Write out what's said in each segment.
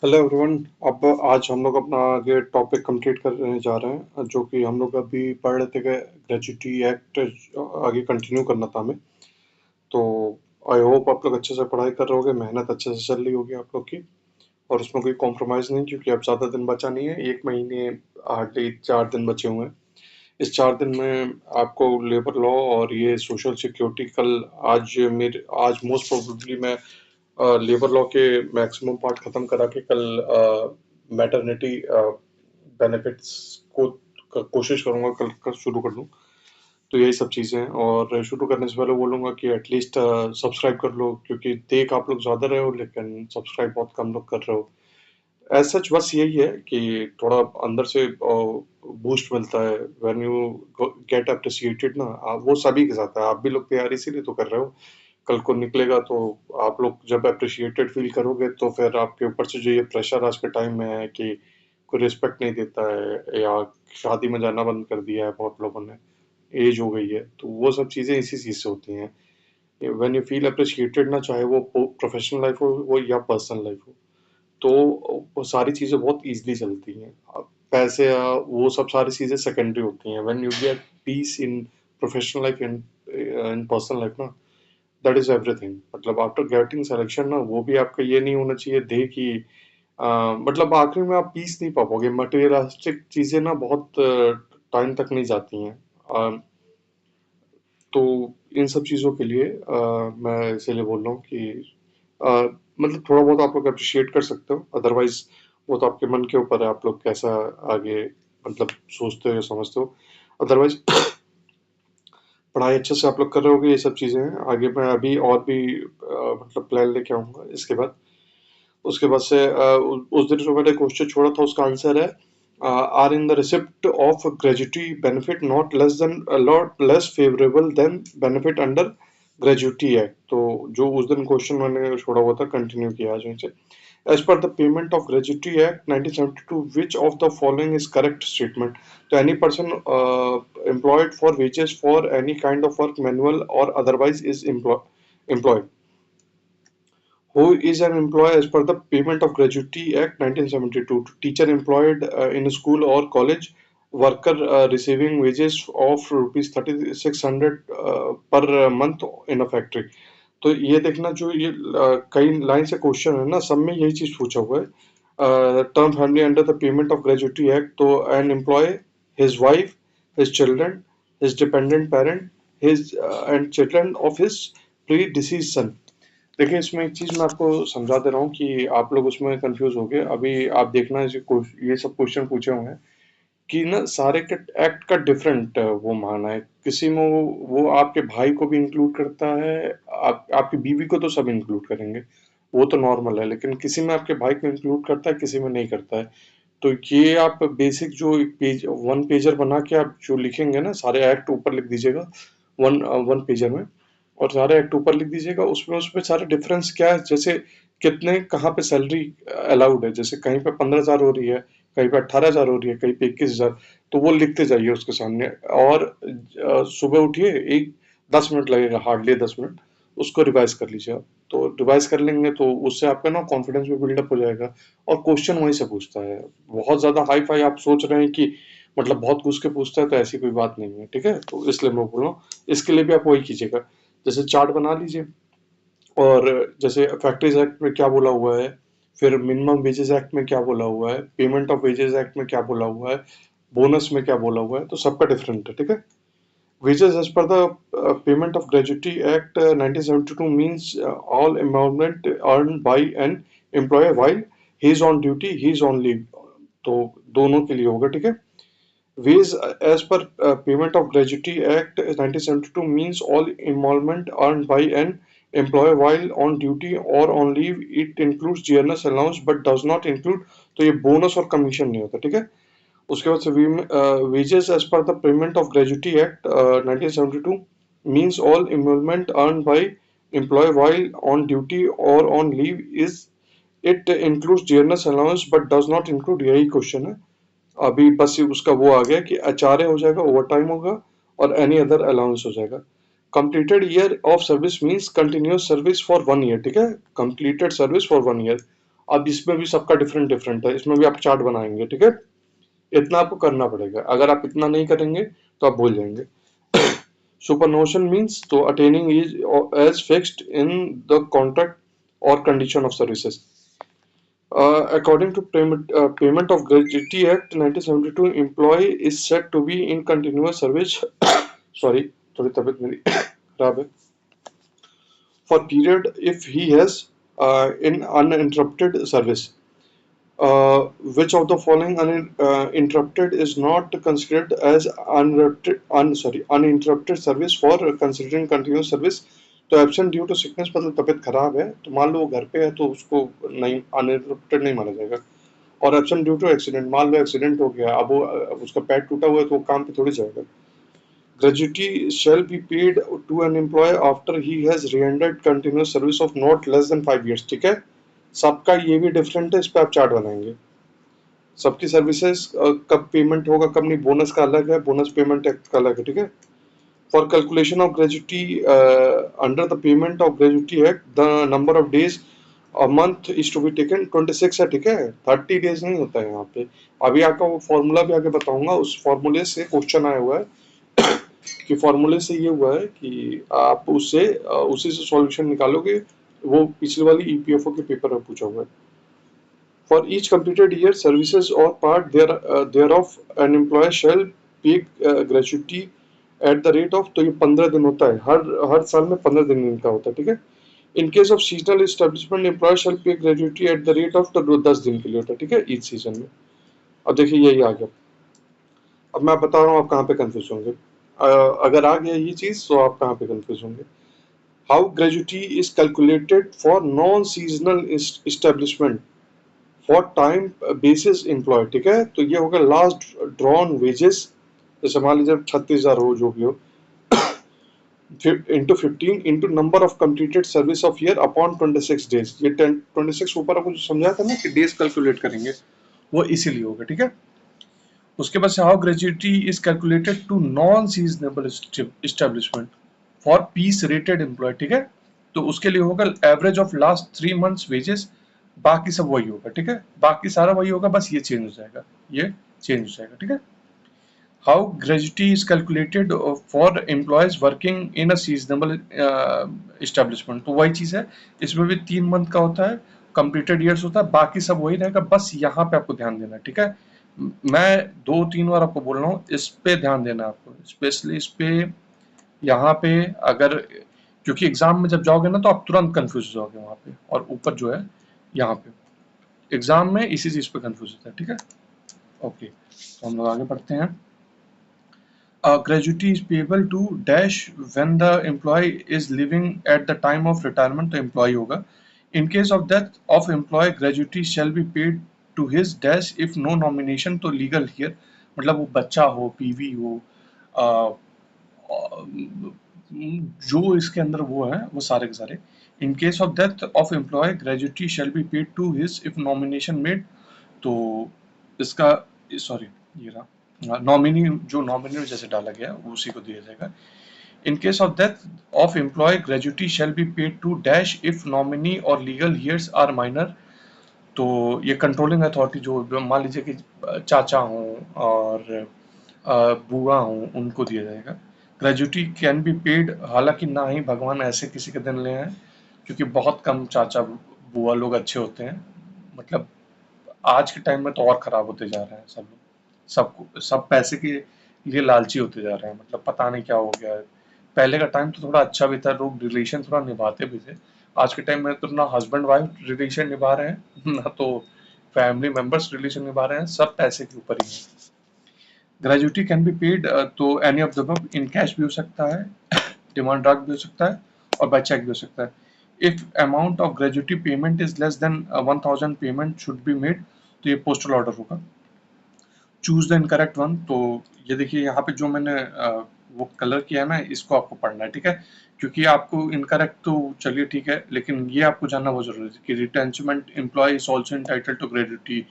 Hello everyone. अब आज हम लोग अपना आगे टॉपिक कंप्लीट करने जा रहे हैं, जो कि हम लोग अभी पढ़ रहे थे कि ग्रेजुएटी एक्ट आगे कंटिन्यू करना था हमें। तो आई होप आप लोग अच्छे से पढ़ाई कर रहे होगे, मेहनत अच्छे से चल रही होगी आप लोग की, और उसमें कोई कॉम्प्रोमाइज़ नहीं, क्योंकि अब ज़्यादा दिन बचा नहीं है। 1 महीने हार्डली 4 दिन बचे हुए हैं। इस 4 दिन में आपको लेबर लॉ और ये सोशल सिक्योरिटी कल, आज मोस्ट प्रोबेबली मैं लेबर लॉ के मैक्सिमम पार्ट खत्म करा के कल मैटरनिटी बेनिफिट्स को कोशिश करूंगा कल शुरू कर दूं। तो यही सब चीज़ें हैं, और शुरू करने से पहले बोलूंगा कि एटलीस्ट सब्सक्राइब कर लो, क्योंकि देख आप लोग ज़्यादा रहे हो लेकिन सब्सक्राइब बहुत कम लोग कर रहे हो। एज सच बस यही है कि थोड़ा अंदर से बूस्ट मिलता है व्हेन यू गेट अप्रिसिएटेड ना। वो सभी के साथ है, आप भी लोग तैयारी इसीलिए तो कर रहे हो। कल को निकलेगा तो आप लोग जब अप्रिशिएटेड फील करोगे तो फिर आपके ऊपर से जो ये प्रेशर आज के टाइम में है कि कोई रिस्पेक्ट नहीं देता है, या शादी में जाना बंद कर दिया है बहुत लोगों ने, एज हो गई है, तो वो सब चीज़ें इसी चीज़ से होती हैं। व्हेन यू फील अप्रिशिएटेड ना, चाहे वो प्रोफेशनल लाइफ हो वो या पर्सनल लाइफ हो, तो वो सारी चीज़ें बहुत ईज़िली चलती हैं। पैसे वो सब सारी चीज़ें सेकेंडरी होती हैं। When you get piece in professional life, in personal life ना, दैट इज़ एवरीथिंग। मतलब आफ्टर गेटिंग सिलेक्शन ना, वो भी आपका ये नहीं होना चाहिए दे कि मतलब आखिरी में आप पीस नहीं पा पाओगे। मटेरियलिस्टिक चीज़ें ना बहुत टाइम तक नहीं जाती हैं। तो इन सब चीज़ों के लिए मैं इसीलिए बोल रहा हूँ कि अ, मतलब थोड़ा बहुत आप लोग अप्रिशिएट कर सकते हो, अदरवाइज वो तो आपके मन के ऊपर है, आप लोग कैसा आगे मतलब सोचते हो या समझते हो। अदरवाइज पढ़ाई अच्छे से आप लोग कर रहे होगे, ये सब चीज़ें हैं। आगे मैं अभी और भी मतलब प्लान लेके आऊँगा इसके बाद। उसके बाद से उस दिन जो मैंने क्वेश्चन छोड़ा था उसका आंसर है are in the receipt of gratuity benefit not less than lot less favourable than benefit under gratuity act. तो जो उस दिन क्वेश्चन मैंने छोड़ा हुआ था कंटिन्यू किया आज उनसे। As per the Payment of Gratuity Act 1972, which of the following is correct statement? So any person employed for wages for any kind of work, manual or otherwise, is employed. Who is an employee as per the Payment of Gratuity Act 1972? Teacher employed in a school or college, worker receiving wages of rupees 3600 per month in a factory. तो ये देखना, जो ये कई line से question है ना, सब में यही चीज पूछा हुआ है। Term family under the payment of gratuity act, तो an employee, his wife, his children, his dependent parent, his and children of his predeceased son. देखिए, इसमें एक चीज़ मैं आपको समझा दे रहा हूँ कि आप लोग उसमें कंफ्यूज हो गए। अभी आप देखना, ये सब क्वेश्चन पूछे हुए हैं कि ना सारे के एक्ट का डिफरेंट वो माना है। किसी में वो आपके भाई को भी इंक्लूड करता है, आपकी बीवी को तो सब इंक्लूड करेंगे, वो तो नॉर्मल है, लेकिन किसी में आपके भाई को इंक्लूड करता है, किसी में नहीं करता है। तो ये आप बेसिक जो एक पेज वन पेजर बना के आप जो लिखेंगे ना, सारे एक्ट ऊपर लिख दीजिएगा वन वन पेजर में, और सारे एक्ट ऊपर लिख दीजिएगा। उसमें सारे डिफरेंस क्या है, जैसे कितने कहाँ पे सैलरी अलाउड है, जैसे कहीं पे 15,000 हो रही है, कहीं पे 18,000 हो रही है, कहीं पे 21,000, तो वो लिखते जाइए उसके सामने। और सुबह उठिए, एक 10 मिनट लगेगा, हार्डली 10 मिनट, उसको रिवाइज कर लीजिए आप। तो रिवाइज कर लेंगे तो उससे आपका ना कॉन्फिडेंस भी बिल्डअप हो जाएगा। और क्वेश्चन वहीं से पूछता है, बहुत ज्यादा हाई फाई आप सोच रहे हैं कि मतलब बहुत घुस के पूछता है, तो ऐसी कोई बात नहीं है, ठीक है। तो इसलिए मैं बोल रहा हूँ, इसके लिए भी आप वही कीजिएगा, जैसे चार्ट बना लीजिए। और जैसे फैक्ट्रीज एक्ट में क्या बोला हुआ है, फिर मिनिमम वेजेस एक्ट में क्या बोला हुआ है, पेमेंट ऑफ वेजेस एक्ट में क्या बोला हुआ है, बोनस में क्या बोला हुआ है, तो सबका डिफरेंट है, ठीक है। Wages as per the Payment of Gratuity Act 1972 means all emolument earned by an employer while he is on duty, he is on leave। तो दोनों के लिए होगा, ठीक है। Wage as per Payment of Gratuity Act 1972 means all emolument earned by an employer while on duty or on leave. It includes dearness allowance but does not include, तो ये bonus और कमीशन नहीं होता, ठीक है। उसके बाद से wages as per the Payment of Gratuity Act 1972 means all emolument earned by employee while on duty or on leave is, it includes dearness allowance but does not include, यही question है। अभी बस उसका वो आ गया कि एचआरए हो जाएगा, ओवर टाइम होगा, और एनी अदर अलाउंस हो जाएगा। Completed year of service means continuous service for 1 year, ठीक है। Completed service for 1 year. अब इसमें भी सबका डिफरेंट डिफरेंट है, इसमें भी आप चार्ट बनाएंगे, ठीक है। इतना आपको करना पड़ेगा, अगर आप इतना नहीं करेंगे तो आप भूल जाएंगे। सुपरनोशन मीन्स तो attaining is as fixed in the contract और condition of services. According to Payment of Gratuity Act 1972, employee is said to be in continuous service sorry, थोड़ी तबीयत मेरी खराब है, for period if he has in uninterrupted service. Which of the following uninterrupted is not considered as uninterrupted service for considering continuous service? तो absent due to sickness मतलब तबीयत खराब है, तो मान लो वो घर पे है तो उसको नहीं अनइंटरप्टेड नहीं माना जाएगा। और एब्सेंट ड्यू टू एक्सीडेंट, मान लो एक्सीडेंट हो गया, अब वो अब उसका पैर टूटा हुआ है तो वो काम पे थोड़ी जाएगा। Gratuity shall be paid to an employee after he has rendered continuous service of not less than 5 years, ठीक है। सबका ये भी डिफरेंट है, इस पे आप चार्ट बनाएंगे। सबकी सर्विसेज कब पेमेंट होगा कब नहीं, बोनस का अलग है, बोनस पेमेंट एक्ट का अलग है, ठीक है। For calculation of gratuity under the payment of gratuity act the number of days a month is to be taken 26 है, ठीक है। 30 डेज नहीं होता है यहाँ पे। अभी आपका वो फॉर्मूला भी आगे बताऊंगा, उस फॉर्मूले से क्वेश्चन आया हुआ है कि फॉर्मूले से ये हुआ है कि आप उससे उसी से सॉल्यूशन निकालोगे, वो पिछली वाली ईपीएफओ के पेपर में पूछा हुआ है। For each completed year, services or part thereof, an employer shall pay gratuity at the rate of, तो ये 15 दिन होता है, हर साल में 15 दिन इनका होता है, ठीक है। In case of seasonal establishment employer shall pay gratuity at the rate of, तो 10 दिन के लिए होता है, ठीक है, ईच सीजन में। अब देखिए यही आ गया। अब मैं बता रहा हूँ आप कहाँ पे कंफ्यूज होंगे। अगर आ गया ये चीज तो आप कहाँ पे कंफ्यूज होंगे। How gratuity is calculated for non seasonal establishment for time basis employee, ठीक है। तो ये होगा लास्ट ड्रॉन वेजेस, जैसे मान लीजिए 36,000 हो जो भी हो, into 15 into number of completed service of year upon 26 days. ये 26 ऊपर आपको जो समझाया था ना कि डेज कैलकुलेट करेंगे, वो इसीलिए होगा, ठीक है। उसके बाद से how gratuity is calculated to non seasonable establishment for piece rated employee, ठीक है। तो उसके लिए होगा average of last 3 months wages, बाकी सब वही होगा, ठीक है। बाकी सारा वही होगा, बस ये चेंज हो जाएगा, ये चेंज हो जाएगा, ठीक है। How gratuity is calculated for employees working in a seasonable establishment, तो वही चीज है, इसमें भी 3 मंथ का होता है, कंप्लीटेड ईयर्स होता है, बाकी सब वही रहेगा, बस यहाँ पे आपको ध्यान देना है, ठीक है। मैं 2-3 बार आपको बोल रहा हूँ, इस पे ध्यान देना है आपको, स्पेशली इस पे, यहाँ पे। अगर क्योंकि एग्जाम में जब जाओगे ना तो आप तुरंत कंफ्यूज हो जाओगे वहां पे, और ऊपर जो है यहाँ पे एग्जाम में इसी चीज पे कंफ्यूज होता है, ठीक है। ओके, तो हम लोग आगे बढ़ते हैं। gratuity is payable to dash when the employee is living at the time of retirement, तो employee होगा। In case of death of employee, gratuity shall be paid to his dash if no nomination, तो legal here मतलब वो बच्चा हो, बीवी हो, जो इसके अंदर वो है वो सारे के सारे। In case of death of employee, gratuity shall be paid to his if nomination made, तो इसका सॉरी ये रहा नॉमिनी, जो नॉमिनी जैसे डाला गया उसी को दिया जाएगा। In case of death of employee, gratuity shall be paid to dash if nominee और लीगल हियर्स आर माइनर, तो ये कंट्रोलिंग अथॉरिटी जो मान लीजिए कि चाचा हों और बुआ हों, उनको दिया जाएगा। ग्रेजुटी कैन बी पेड, हालांकि ना ही भगवान ऐसे किसी के दिन ले आए, क्योंकि बहुत कम चाचा बुआ लोग अच्छे होते हैं, मतलब आज के टाइम में तो और खराब होते जा रहे हैं सब लोग, सब पैसे के लिए लालची होते जा रहे हैं, मतलब पता नहीं क्या हो गया है। पहले का टाइम तो थोड़ा अच्छा भी था, लोग रिलेशन थोड़ा निभाते भी थे। आज के टाइम में तो ना हस्बैंड वाइफ रिलेशन निभा रहे हैं ना तो फैमिली मेंबर्स रिलेशन निभा रहे हैं, सब पैसे के ऊपर ही है। ग्रेजुटी कैन बी पेड, तो any of the above, in cash भी हो सकता है, डिमांड ड्राफ्ट भी हो सकता है, और बाय चेक भी हो सकता है। If amount of gratuity payment is less than 1000, payment should be made, तो ये पोस्टल ऑर्डर होगा। चूज द इनकरेक्ट वन, तो ये देखिए यहाँ पे जो मैंने वो कलर किया है ना, इसको आपको पढ़ना है, ठीक है। क्योंकि आपको इनकरेक्ट तो चलिए ठीक है, लेकिन ये आपको जानना बहुत जरूरी है कि retrenchment employee is also entitled to gratuity,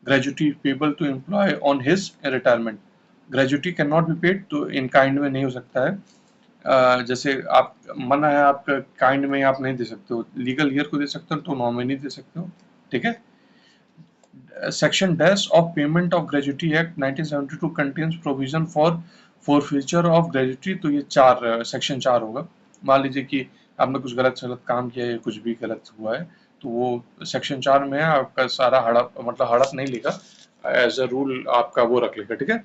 gratuity payable to employee on his retirement. Gratuity can not be paid, तो इन काइंड में नहीं हो सकता है। जैसे आप मना है, आप काइंड में आप नहीं दे सकते हो, लीगल ईयर को दे सकते हो, तो नॉमिनी दे सकते हो, ठीक है। Section dash of payment of gratuity act 1972 contains provision for forfeiture of gratuity. तो ये सेक्शन 4 होगा। मान लीजिए कि आपने कुछ गलत सलत काम किया है, कुछ भी गलत हुआ है, तो वो सेक्शन 4 में है, आपका सारा हड़प मतलब हड़प नहीं लेगा, एज अ रूल आपका वो रख लेगा, ठीक है।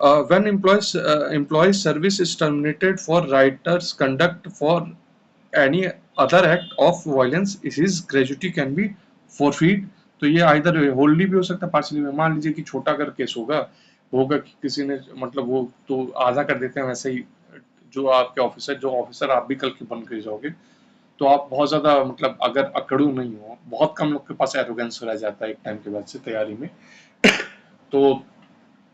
When employee service is terminated for writer's conduct for any other act of violence, his gratuity can be forfeit। तो ये आइदर होल्डली भी हो सकता है, पार्शली भी। मान लीजिए कि छोटा अगर केस होगा कि किसी ने मतलब वो तो आधा कर देते हैं वैसे ही, जो आपके ऑफिसर आप भी कल के बन के जाओगे, तो आप बहुत ज्यादा मतलब अगर अकड़ू नहीं हो, बहुत कम लोग के पास एरोगेंस रह जाता है एक टाइम के बाद से तैयारी में, तो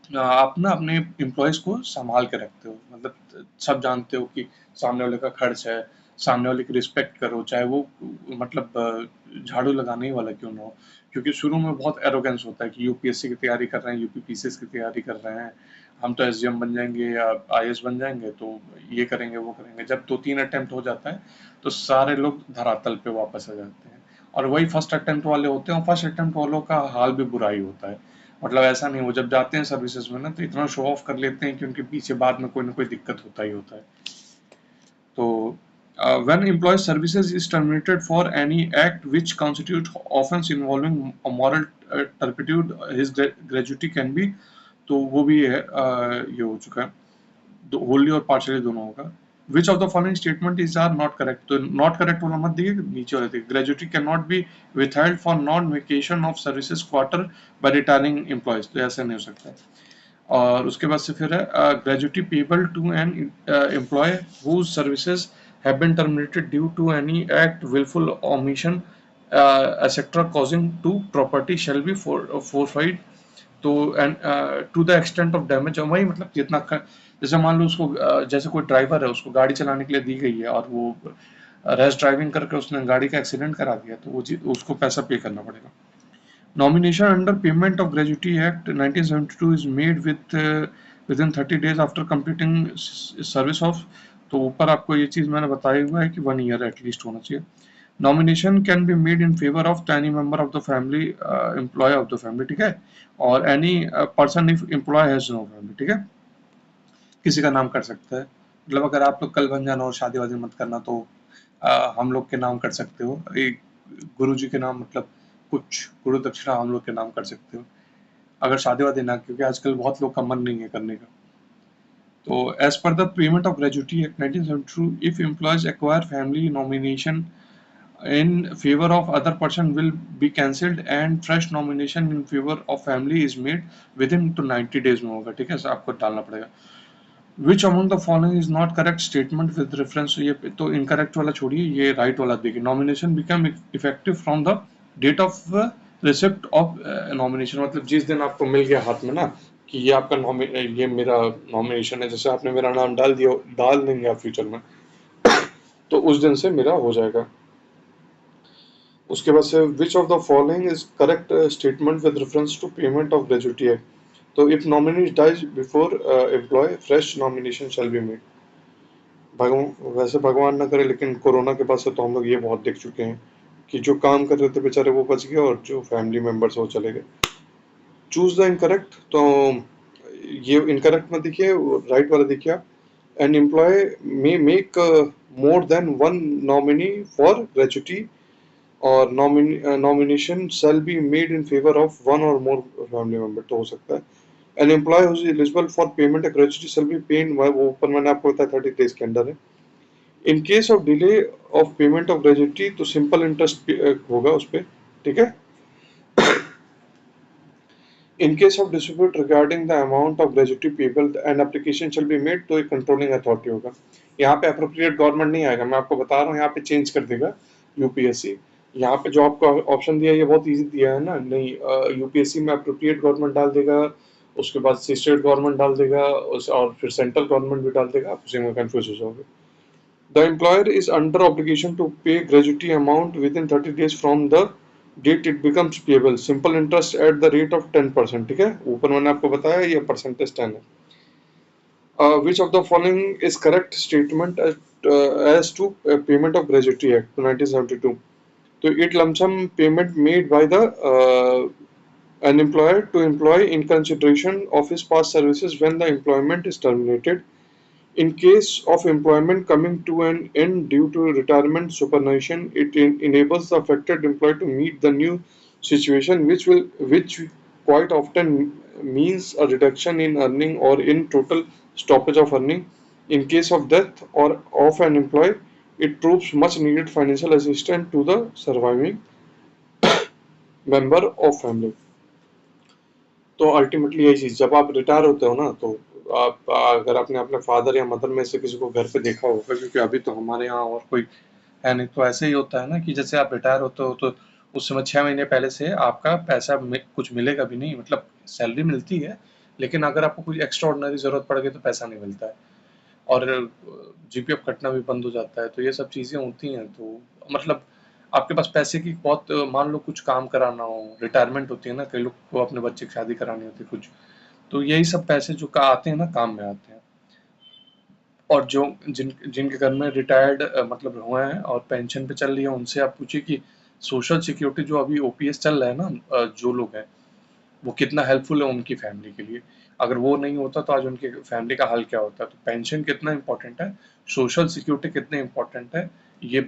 आप ना अपने एम्प्लॉयज को संभाल के रखते हो, मतलब सब जानते हो कि सामने वाले का खर्च है, सामने वाले की रिस्पेक्ट करो, चाहे वो मतलब झाड़ू लगाने ही वाला क्यों ना हो। क्योंकि शुरू में बहुत एरोगेंस होता है कि यूपीएससी की तैयारी कर रहे हैं, यूपीपीसीएस की तैयारी कर रहे हैं, हम तो एसडीएम बन जाएंगे या आईएएस बन जाएंगे, तो ये करेंगे वो करेंगे। जब 2-3 अटेम्प्ट हो जाता है तो सारे लोग धरातल पे वापस आ जाते हैं, और वही फर्स्ट अटेम्प्ट वाले होते हैं, और फर्स्ट अटेम्प्ट वालों का हाल भी बुरा ही होता है। मतलब ऐसा नहीं, वो जब जाते हैं सर्विसेज में ना, तो इतना शो ऑफ कर लेते हैं कि उनके पीछे बाद में कोई ना कोई दिक्कत होता ही होता है। तो when employee services is terminated for any act which constitute offense involving a moral turpitude, his gratuity can be, तो वो भी है, ये हो चुका है, होली और पार्शियली दोनों होगा। Which of the following statement is are not correct. तो नॉट करेक्ट वाला मत दिए, नीचे वाले दिए। Gratuity can not be withheld for non vacation of services quarter by retiring employees. तो ऐसा नहीं हो सकता है। और उसके बाद से फिर है gratuity payable to an employee whose services have been terminated due to any act wilful omission etcetera causing to property shall be forfeited. तो and to the extent of damage, वही मतलब जितना जैसे मान लो उसको जैसे कोई ड्राइवर है, उसको गाड़ी चलाने के लिए दी गई है और वो रैश ड्राइविंग करके उसने गाड़ी का एक्सीडेंट करा दिया, तो वो चीज उसको पैसा पे करना पड़ेगा। Nomination under payment of gratuity act 1972 is made with in 30 days after completing service of. तो ऊपर आपको ये चीज मैंने बताया हुआ है कि 1 year एटलीस्ट होना चाहिए। Nomination can be made in favour of any member of the family, employee of the family, ठीक है, और any person if employee has no family, ठीक है, किसी का नाम कर सकता है। मतलब अगर आप लोग कल बन जाना और शादी वादी मत करना, तो हम लोग के नाम कर सकते हो, एक गुरु जी के नाम, मतलब कुछ गुरु दक्षिणा हम लोग के नाम कर सकते हो, अगर शादी वादी ना, क्योंकि आजकल बहुत लोग का मन नहीं है करने का। तो as per the payment of gratuity act 1972, if employees acquire family nomination in favor of other person will be cancelled and fresh nomination in favor of family is made within to 90 days में होगा, ठीक है, sir आपको डालना पड़ेगा। Which among the following is not correct statement with reference, ये तो incorrect वाला छोड़िए, ये राइट वाला देखिए। Nomination become effective from the date of receipt of nomination, मतलब जिस दिन आपको मिल गया हाथ में ना कि ये आपका ये मेरा नॉमिनेशन है, जैसे आपने मेरा नाम डाल देंगे आप फ्यूचर में, तो उस दिन से मेरा हो जाएगा। उसके बाद से which of the following is correct statement with reference to payment of gratuity act. तो if nominee dies before employee fresh nomination shall be made. वैसे भगवान ना करे, लेकिन कोरोना के बाद से तो हम लोग ये बहुत देख चुके हैं कि जो काम कर रहे थे बेचारे वो बच गए, और जो फैमिली मेंबर्स वो चले गए। चूज द इनकरेक्ट, तो ये इनकरेक्ट में देखिए, राइट वाला देखिए आप। An employee may make more than one nominee for gratuity और nomination shall be made in favor of one or more family member, तो हो सकता है। An employee who is eligible for payment a gratuity shall be paid, वो ऊपर मैंने आपको बताया 30 days के अंदर है। In case of delay of payment of gratuity, तो simple interest होगा उस पे, ठीक है। In case of dispute regarding the amount of gratuity payable, an application shall be made, तो एक controlling authority होगा। यहाँ पे appropriate government नहीं आएगा, मैं आपको बता रहा हूँ, यहाँ पे चेंज कर देगा यूपीएससी। यहाँ पे जो आपको ऑप्शन दिया है ये बहुत इजी दिया है ना, नहीं यूपीएससी में अप्रोप्रिएट गवर्नमेंट डाल देगा, उसके बाद स्टेट गवर्नमेंट डाल देगा, और फिर सेंट्रल गवर्नमेंट भी डाल देगा, आप उसी में कंफ्यूज हो जाओगे। The employer is under obligation to pay gratuity amount within 30 days from the date it becomes payable, simple interest at the rate of 10%, ठीक है, ऊपर मैंने आपको बताया ये परसेंटेज 10 है। Which of the following is correct statement as to payment of gratuity act 1972। तो it lump sum payment made by the an employer to employee in consideration of his past services when the employment is terminated. In case of employment coming to an end due to retirement superannuation, it enables the affected employee to meet the new situation, which quite often means a reduction in earning or in total stoppage of earning. In case of death or of an employee, it proves much needed financial assistance to the surviving member of family. तो ultimately यही चीज, जब आप retire होते हो ना, तो आप अगर आपने अपने फादर या मदर में से किसी को घर पे देखा होगा, क्योंकि अभी तो हमारे यहाँ और कोई है नहीं, तो ऐसे ही होता है ना कि जैसे आप रिटायर होते हो तो उस समय 6 महीने पहले से आपका पैसा कुछ मिलेगा भी नहीं, मतलब सैलरी मिलती है लेकिन अगर आपको कुछ एक्स्ट्रा ऑर्डिनरी जरूरत पड़ गई तो पैसा नहीं मिलता है, और जीपीएफ कटना भी बंद हो जाता है। तो ये सब चीजें होती हैं, तो मतलब आपके पास पैसे की बहुत, मान लो कुछ काम कराना हो, रिटायरमेंट होती है ना, कई लोग को अपने बच्चे की शादी करानी होती है कुछ, तो यही सब पैसे जो का आते हैं ना, काम में आते हैं। और जो जिनके घर में रिटायर्ड मतलब हुए हैं और पेंशन पे चल रही है, उनसे आप पूछिए कि सोशल सिक्योरिटी जो अभी ओपीएस चल रहा है ना, जो लोग हैं वो कितना हेल्पफुल है उनकी फैमिली के लिए। अगर वो नहीं होता तो आज उनकी फैमिली का हाल क्या होता। तो पेंशन कितना इंपॉर्टेंट है, सोशल सिक्योरिटी कितने इंपॉर्टेंट है, ये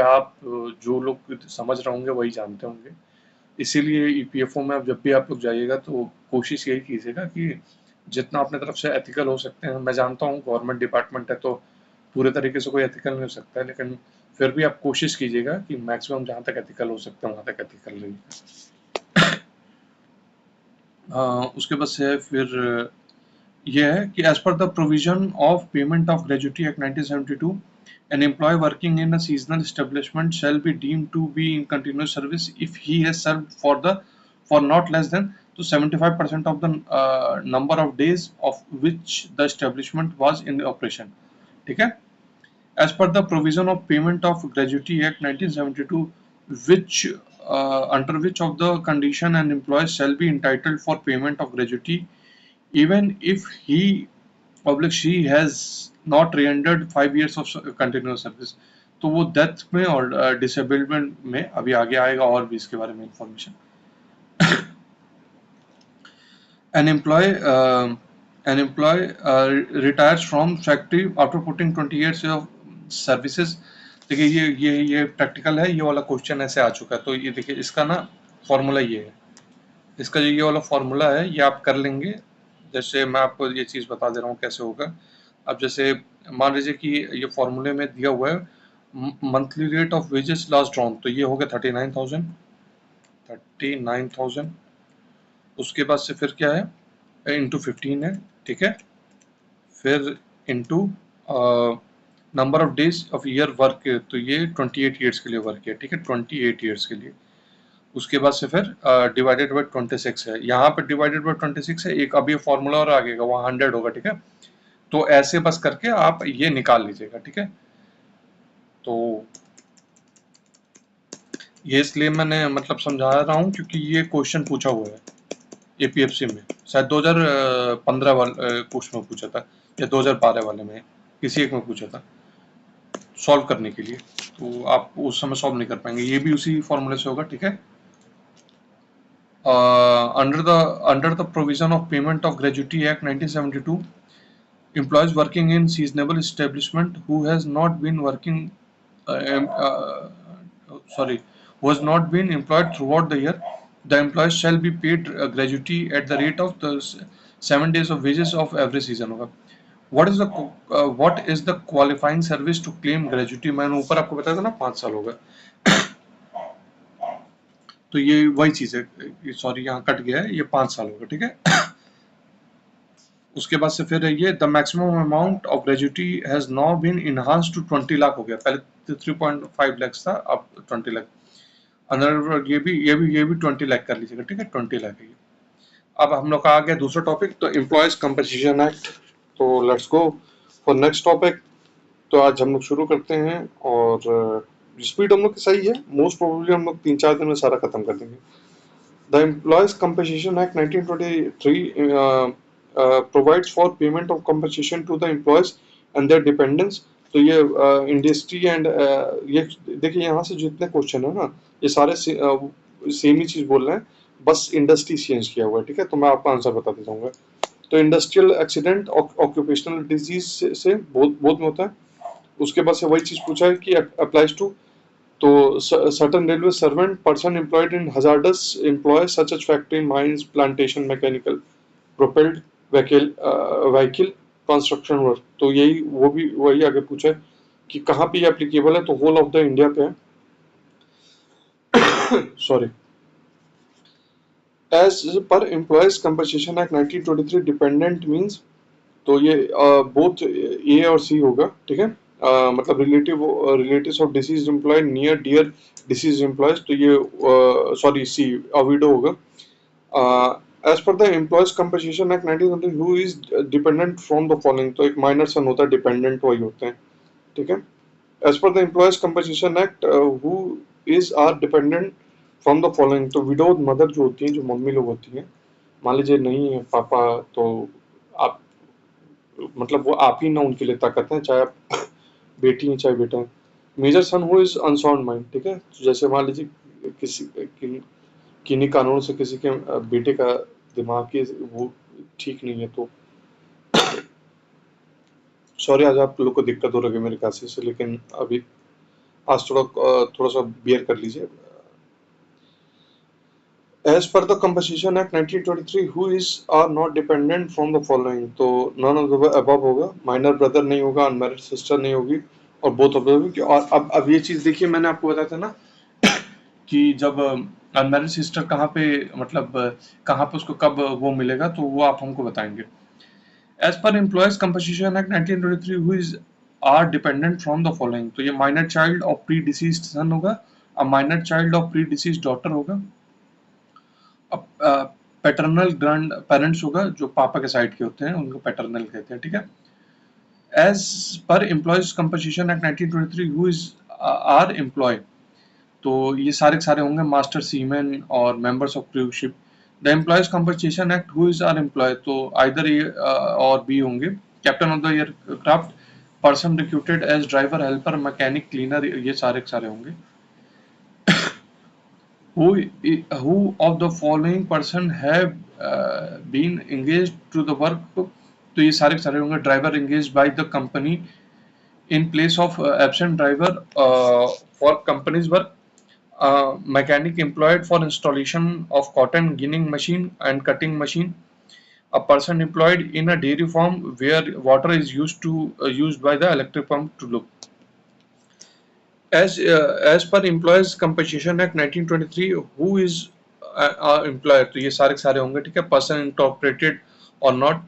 आप जो लोग समझ रहे होंगे वही जानते होंगे। इसीलिए ईपीएफओ में अब जब भी आप लोग जाइएगा तो कोशिश यही कीजिएगा कि जितना अपने तरफ से एथिकल हो सकते हैं। मैं जानता हूँ गवर्नमेंट डिपार्टमेंट है तो पूरे तरीके से कोई एथिकल नहीं हो सकता है, लेकिन फिर भी आप कोशिश कीजिएगा कि मैक्सिमम जहाँ तक एथिकल हो सकता है वहाँ तक एथिकल रहिए। उसके बाद से फिर यह है कि as per the provision of payment of gratuity act 1972, an employee working in a seasonal establishment shall be deemed to be in continuous service if he has served for not less than to 75% of the number of days of which the establishment was in operation। ठीक है। As per the provision of payment of gratuity act 1972, which under which of the condition an employee shall be entitled for payment of gratuity even if he public she has not rendered 5 years of continuous service। तो वो death में और disablement में अभी आगे आएगा और भी इसके बारे में information. an employee retires from factory after putting 20 years of services। देखिए ये प्रैक्टिकल है, ये वाला क्वेश्चन ऐसे आ चुका है। तो ये देखिए इसका ना फॉर्मूला ये है, इसका जो ये वाला फॉर्मूला है ये आप कर लेंगे। जैसे मैं आपको ये चीज़ बता दे रहा हूँ कैसे होगा। अब जैसे मान लीजिए कि ये फॉर्मूले में दिया हुआ है monthly rate of wages last drawn, तो ये हो गया 39,000। उसके बाद से फिर क्या है, इंटू 15 है, ठीक है। फिर into number of days of year work, तो ये 28 ईयर्स के लिए वर्क है, ठीक है, 28 ईयर्स के लिए। उसके बाद से फिर डिवाइडेड बाई 26 है, यहाँ पे डिवाइडेड बाई 26 है, एक अभी फॉर्मूला और आगेगा वहाँ 100 होगा, ठीक है। तो ऐसे बस करके आप ये निकाल लीजिएगा, ठीक है। तो ये इसलिए मैंने मतलब समझा रहा हूँ क्योंकि ये क्वेश्चन पूछा हुआ है एपीएफसी में, शायद 2015 वाले क्वेश्चन में पूछा था या 2012 वाले में, किसी एक में पूछा था सॉल्व करने के लिए। तो आप उस समय सॉल्व नहीं कर पाएंगे, ये भी उसी फॉर्मूले से होगा, ठीक है। under the provision of payment of gratuity act 1972, employees working in seasonable establishment who has not been working who has not been employed throughout the year, the employees shall be paid gratuity at the rate of the 7 days of wages of every season होगा। what is the qualifying service to claim gratuity, मैंने ऊपर आपको बताया था ना 5 साल होगा। तो ये वही चीज है, सॉरी यहाँ कट गया है, ये 5 साल होगा, ठीक है। उसके बाद से फिर ये the maximum amount of gratuity has now been enhanced to 20 lakh हो गया, पहले 3.5 लाख था, अब 20 लाख। अंदर ये भी 20 लाख कर लीजिएगा, ठीक है, 20 लाख है ये। अब हम लोग का आ गया दूसरा टॉपिक, तो एम्प्लॉयज कंपनसेशन एक्ट। तो let's go for next topic. तो आज हम लोग शुरू करते हैं, और स्पीड हम लोग की सही है, मोस्ट प्रोबेबली हम लोग 3-4 दिन में सारा खत्म कर देंगे। The employees compensation act 1923 provides for payment of compensation to the employees and their dependents तो ये इंडस्ट्री एंड ये देखिए यहाँ से जितने क्वेश्चन है ना ये सारे सेम ही चीज बोल रहे हैं, बस इंडस्ट्री चेंज किया हुआ है, ठीक है। तो मैं आपको आंसर बताते जाऊंगा। तो इंडस्ट्रियल एक्सीडेंट ऑक्यूपेशनल डिजीज से बहुत बहुत में होता है। उसके बाद से वही चीज पूछा है कि अप्लाइज टू, तो certain railway servant person employed in hazardous employ such as factory mines plantation mechanical propelled vehicle construction work. तो यही वो भी वही आगे पूछा है कि कहाँ पे ये एप्लीकेबल है, तो होल ऑफ द इंडिया पे है। Sorry. As per employees compensation act 1923 dependent means, तो ये बोथ ए और सी होगा, ठीक है। मतलब relatives of deceased employee near dear deceased employees, तो ये सॉरी सी अविडो होगा। As per the employees compensation act 1920 who is dependent from the following, तो एक माइनर सन होता है, डिपेंडेंट वही होते हैं, ठीक है। As per the employees compensation act who is are dependent from the following, तो विडोड मदर जो होती है, जो मम्मी लोग होती हैं, मान लीजिए नहीं है पापा, तो आप मतलब वो आप ही ना उनके लिए ताकत है, चाहे आप बेटी हैं चाहे बेटा है। Major son who is unsound mind, ठीक है। तो जैसे मान लीजिए किन्हीं कानून से किसी के बेटे का दिमाग की वो ठीक नहीं है, तो सॉरी आज आप लोग को दिक्कत हो रही है मेरे कासे से, लेकिन अभी आज थोड़ा सा बियर कर लीजिए। As per the Compensation Act 1923, who is are not dependent from the following, तो none of the above होगा, माइनर ब्रदर नहीं होगा, अनमैरिड सिस्टर नहीं होगी, और बोथ ऑफ द। और अब ये चीज देखिए, मैंने आपको बताया था ना कि जब अनमैरिड सिस्टर कहाँ पे, मतलब कहाँ पे उसको कब वो मिलेगा, तो वो आप हमको बताएंगे। As per employees compensation act 1923 who is are dependent from the following, तो ये minor child of predeceased son होगा, a minor child of predeceased daughter होगा, पैटर्नल ग्रैंड पेरेंट्स होगा, जो पापा के साइड के होते हैं उनको पैटर्नल कहते हैं, ठीक है। As per employees compensation act 1923 who is are employee, तो ये सारे के सारे होंगे मास्टर सीमैन और members of crew ship. The employees compensation act who is are employee, तो आइदर ए और बी होंगे। Captain of the aircraft, person recruited as driver, helper, mechanic, cleaner, ये सारे के सारे होंगे। who of the following person have been engaged to the work, तो ये सारे के सारे होंगे। Driver engaged by the company in place of absent driver for company's work, mechanic employed for installation of cotton ginning machine and cutting machine, a person employed in a dairy farm where water is used by the electric pump to look. As per Employees Compensation Act 1923, who is employer, तो ये सारे के सारे होंगे, ठीक है। Person incorporated और not,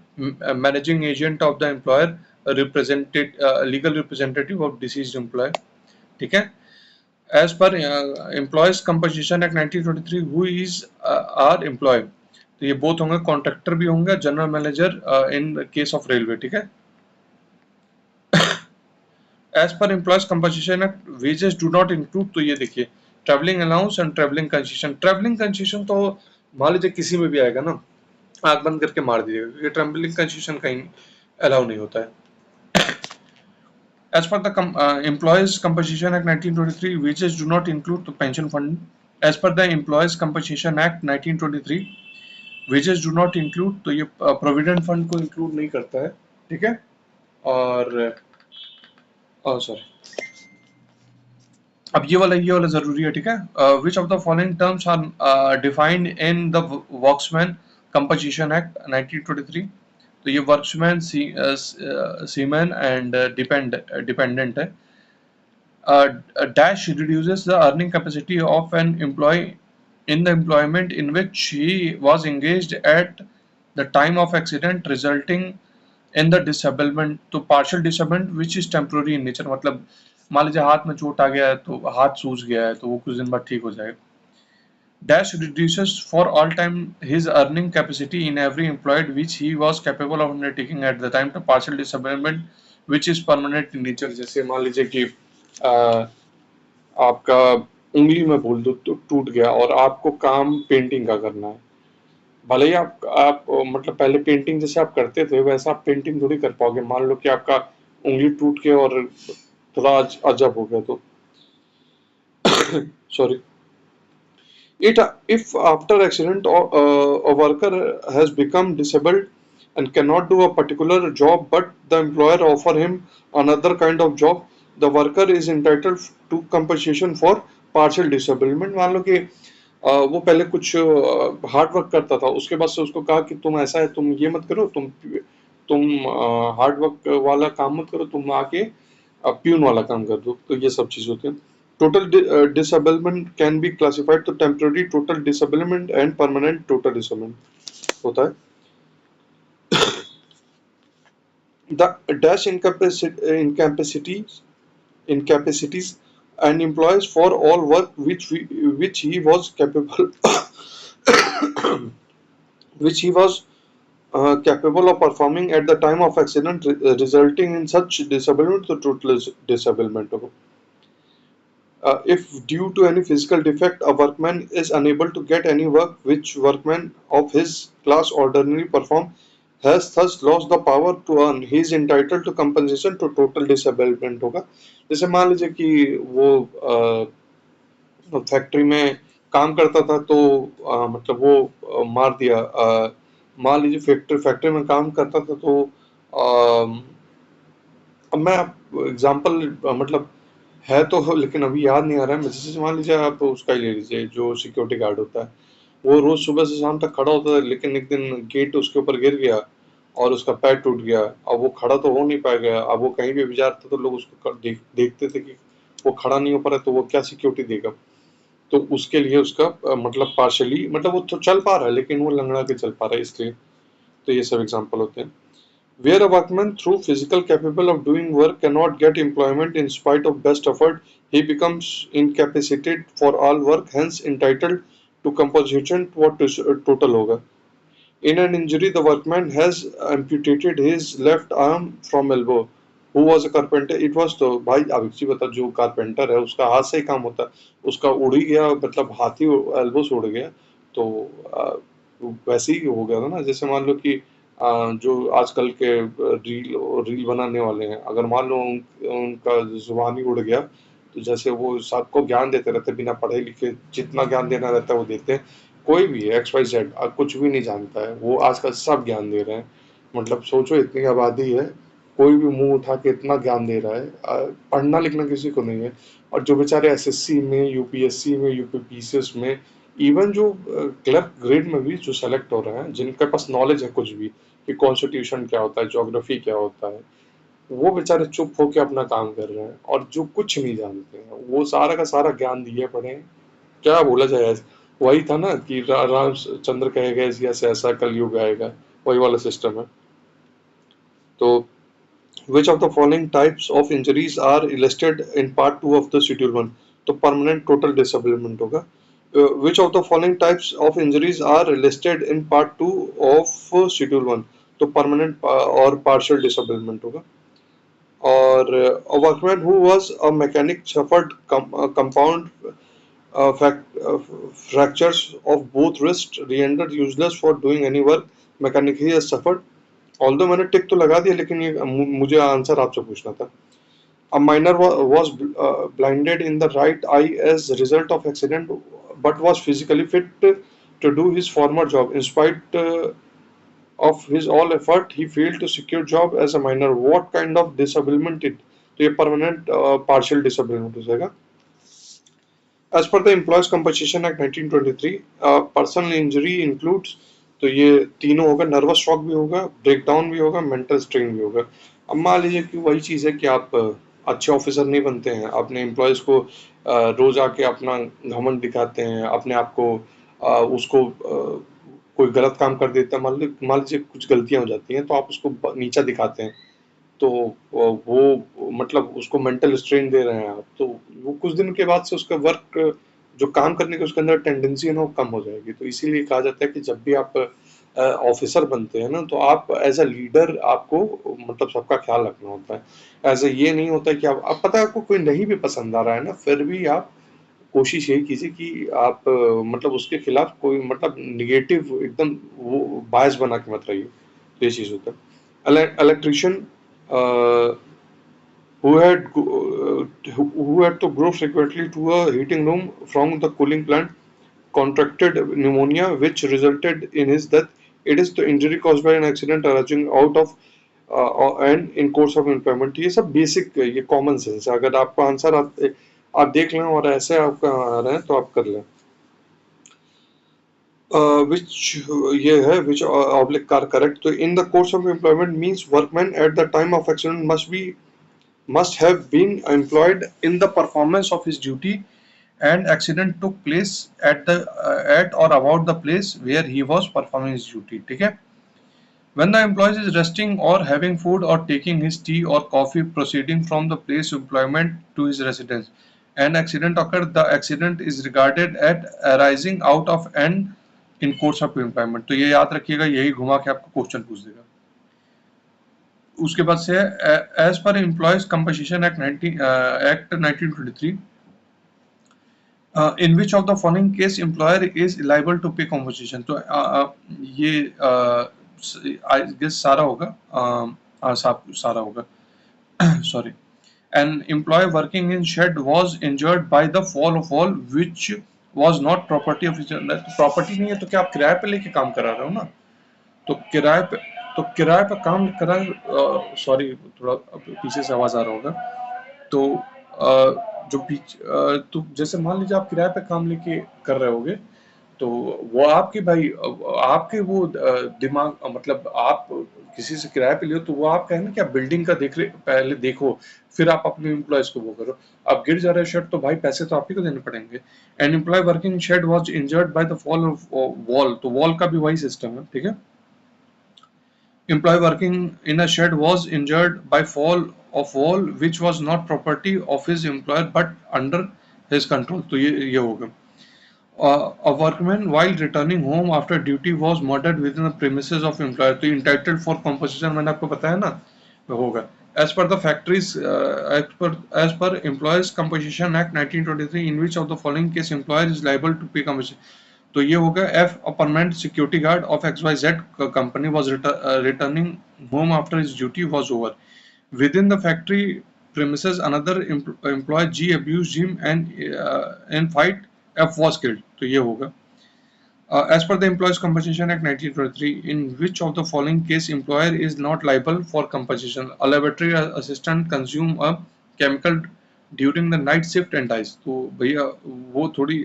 managing agent of the employer, represented legal representative of deceased employee, ठीक है। As per employees compensation act 1923 who is are employee, तो ये बोथ होंगे, कॉन्ट्रैक्टर भी होंगे, general manager in case of railway, ठीक है। As per employees compensation act wages do not include, तो ये देखिए travelling allowance and travelling concession. Travelling concession तो मान लीजिए किसी में भी आएगा ना, आंख बंद करके मार दीजिएगा, ये ट्रैवलिंग कंसेशन कहीं अलाउ नहीं होता है। As per the employees compensation act 1923 wages do not include, तो pension fund. As per the employees compensation act 1923 wages do not include, तो ये प्रोविडेंट फंड को इंक्लूड नहीं करता है, ठीक है। और सॉरी, अब ये वाला जरूरी है, ठीक है। Which of the following terms are defined in the workmen's compensation act 1923, तो ये वर्क्समैन, सीमैन एंड डिपेंडेंट है। Dash reduces the earning capacity of an employee in the employment in which he was engaged at the time of accident resulting in the disablement, तो partial disablement which is temporary in nature, मतलब मान लीजिए हाथ में चोट आ गया है, तो हाथ सूज गया है, तो वो कुछ दिन बाद ठीक हो जाएगा। Dash reduces for all time his earning capacity in every employed which he was capable of undertaking at the time to partial disablement which is permanent in nature। जैसे मान लीजिए कि आपका उंगली में बोल दो तो टूट गया, और आपको काम पेंटिंग का करना है, भले ही आप मतलब पहले पेंटिंग जैसे आप करते थे वैसा आप पेंटिंग थोड़ी कर पाओगे। मान लो कि आपका उंगली टूट के और थोड़ा अजब हो गया तो sorry. It if after accident a worker has become disabled and cannot do a particular job, but the employer offer him another kind of job, the worker is entitled to compensation for partial disablement. मान लो कि वो पहले कुछ hard work करता था, उसके बाद से उसको कहा कि तुम ऐसा है, तुम ये मत करो, तुम हार्ड वर्क वाला काम मत करो, तुम आके प्यून वाला काम कर दो। तो ये सब चीज होती है। Total disablement can be classified to temporary total disablement and permanent total disablement होता है। The dash incapacities and employees for all work which he was capable which he was capable of performing at the time of accident, resulting in such disablement to total disablement होगा। If due to any physical defect a workman is unable to get any work which workman of his class ordinarily perform, has thus lost the power to earn, he is entitled to compensation to total disablement होगा। जैसे मान लीजिए कि वो factory में काम करता था तो मतलब वो मार दिया। मान लीजिए फैक्ट्री फैक्ट्री में काम करता था तो अब मैं एग्जांपल मतलब है तो लेकिन अभी याद नहीं आ रहा है। जैसे मान लीजिए आप उसका ही ले लीजिए जो सिक्योरिटी गार्ड होता है, वो रोज सुबह से शाम तक खड़ा होता था, लेकिन एक दिन गेट उसके ऊपर गिर गया और उसका पैर टूट गया। अब वो खड़ा तो हो नहीं पाएगा। अब वो कहीं भी जाता तो लोग उसको देखते थे कि वो खड़ा नहीं हो पा रहा, तो वो क्या सिक्योरिटी देगा। तो उसके लिए उसका मतलब पार्शली मतलब वो तो चल पा रहा है लेकिन वो लंगड़ा के चल पा रहा है, इसलिए। तो ये सब एग्जांपल होते हैं। Where a workman through physical capable of doing work cannot get employment in spite of best effort, he becomes incapacitated for all work, hence entitled to compensation what total होगा। In an injury, the workman has amputated his left arm from elbow. Who was a carpenter? It was तो भाई अब एक चीज बता, जो carpenter है उसका हाथ से ही काम होता है, उसका उड़ ही गया, मतलब हाथ ही एल्बो से उड़ गया तो वैसे ही हो गया था ना। जैसे मान लो कि जो आजकल के रील रील बनाने वाले हैं, अगर मान लो उनका जुबान ही उड़ गया, तो जैसे वो सबको ज्ञान देते रहते बिना पढ़े लिखे, जितना ज्ञान देना रहता है वो देते हैं। कोई भी है एक्स वाई जेड कुछ भी नहीं जानता है, वो आजकल सब ज्ञान दे रहे हैं। मतलब सोचो इतनी आबादी है, कोई भी मुंह उठा के इतना ज्ञान दे रहा है। पढ़ना लिखना किसी को नहीं है। और जो बेचारे एसएससी में, यूपीएससी में, यूपीपीसीएस में, इवन जो क्लर्क ग्रेड में भी जो सेलेक्ट हो रहे हैं, जिनके पास नॉलेज है कुछ भी कि कॉन्स्टिट्यूशन क्या होता है, ज्योग्राफी क्या होता है, वो बेचारे चुप होके अपना काम कर रहे हैं। और जो कुछ नहीं जानते हैं वो सारा का सारा ज्ञान दिए पड़े हैं। क्या बोला जाए, वही था ना कि रामचंद्र कहेगा ऐसे ऐसा कलयुग आएगा, वही वाला सिस्टम है। तो which of the following types of injuries are listed in part 2 of the schedule 1? तो permanent total disablement होगा। Which of the following types of injuries are listed in part 2 of schedule 1? तो permanent और partial disablement होगा। और a workman who was a mechanic suffered compound fractures of both wrists, rendered useless for doing any work mechanic he has suffered। Although मैंने टिक तो लगा दिया लेकिन ये मुझे आंसर आपसे पूछना था। A minor was blinded in the right eye as a result of accident, but was physically fit to do his former job. In spite of his all effort, he failed to secure job as a minor. What kind of disablement it? तो ये permanent partial disablement हो जाएगा। As per the Employees Compensation Act 1923, personal injury includes, तो ये तीनों होगा, nervous shock भी होगा, ब्रेकडाउन भी होगा, मेंटल स्ट्रेन भी होगा। अब मान लीजिए कि वही चीज़ है कि आप अच्छे ऑफिसर नहीं बनते हैं, अपने एम्प्लॉयज़ को रोज आके अपना घमंड दिखाते हैं, अपने आप को उसको कोई गलत काम कर देता है, मान लीजिए कुछ गलतियां हो जाती हैं तो आप उसको नीचा दिखाते हैं, तो वो मतलब उसको मेंटल स्ट्रेन दे रहे हैं आप, तो वो कुछ दिन के बाद से उसका वर्क जो काम करने की उसके अंदर टेंडेंसी है ना वो कम हो जाएगी। तो इसीलिए कहा जाता है कि जब भी आप ऑफिसर बनते हैं ना तो आप एज अ लीडर आपको मतलब सबका ख्याल रखना होता है। एज ए ये नहीं होता है कि आप पता है आपको कोई नहीं भी पसंद आ रहा है ना, फिर भी आप कोशिश यही कीजिए कि आप मतलब उसके खिलाफ कोई मतलब निगेटिव एकदम वो बायस बना के मत रहिए। तो ये चीज़ होता है। Electrician who had who had to go frequently to a heating room from the cooling plant contracted pneumonia, which resulted in his death. It is the injury caused by an accident arising out of and in course of employment. ये सब basic ये common sense है, अगर आपको answer आप देख लें और ऐसे आपका आ रहे हैं तो आप कर लें. Which ये है which ऑब्लिक कार करेक्ट. तो in the course of employment means workman at the time of accident must have been employed in the performance of his duty and accident took place at or about the place where he was performing his duty. ठीक है. When the employee is resting or having food or taking his tea or coffee proceeding from the place of employment to his residence, an accident occurred, the accident is regarded as arising out of and in course of employment. तो ये याद रखिएगा, यही घुमा के आपको question पूछ देगा. उसके बाद से as per employees compensation act 1923 in which of the following case employer is liable to pay compensation. तो ये आई गेस सारा होगा, सारा होगा. Sorry. An employee working in shed was injured by the fall of wall which was not property of his. Property नहीं है तो क्या आप किराए पे लेके काम करा रहे हो ना. तो किराए पे काम करा. सॉरी, थोड़ा पीछे से आवाज आ रहा होगा. तो जो तो जैसे मान लीजिए आप किराए पे काम लेके कर रहे होगे, तो वो आपकी भाई आपके वो दिमाग, मतलब आप किसी से किराए पे लियो तो वो आपका है ना कि आप बिल्डिंग का पहले देखो, फिर आप अपने एम्प्लॉयज को वो करो. अब गिर जा रहे शेड तो भाई पैसे तो आप ही को देने पड़ेंगे. An employee working shed was injured by the fall of wall, तो वॉल का भी वही सिस्टम है. ठीक है. Employee working in a shed was injured by fall of wall which was not property of his employer but under his control. तो ये होगा. A workman while returning home after duty was murdered within the premises of employer. तो entitled for compensation मैंने आपको बताया ना, होगा. As per the factories, as per Employees Compensation Act 1923, in which of the following case employer is liable to pay compensation. तो ये होगा F. A permanent security guard of XYZ company was returning home after his duty was over. Within the factory premises, another employee G abused him and in fight F was killed. तो ये होगा. As per the Employees Compensation Act 1923, in which of the following case employer is not liable for compensation? A laboratory assistant consume a chemical during the night shift and dies. तो भैया वो थोड़ी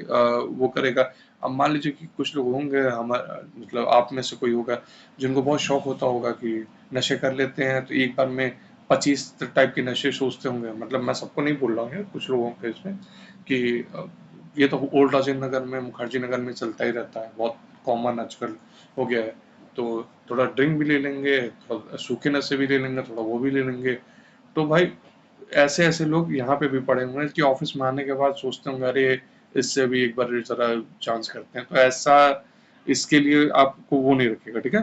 वो करेगा. अब मान लीजिए कि कुछ लोग होंगे, मतलब आप में से कोई होगा जिनको बहुत शौक होता होगा कि नशे कर लेते हैं, तो एक बार में 25 टाइप के नशे सोचते होंगे. मतलब मैं सबको नहीं बोल रहा हूँ, कुछ लोगों के इसमें कि ये तो ओल्ड राजेंद्र नगर में, मुखर्जी नगर में चलता ही रहता है, बहुत कॉमन आजकल हो गया है. तो थोड़ा ड्रिंक भी ले लेंगे, थोड़ा सूखे नशे भी ले लेंगे, थोड़ा वो भी ले लेंगे. तो भाई ऐसे लोग यहाँ पे भी पड़े हुए हैं कि ऑफिस में आने के बाद सोचते होंगे अरे इससे भी एक बार जरा चांस करते हैं. तो ऐसा इसके लिए आपको वो नहीं रखेगा. ठीक है.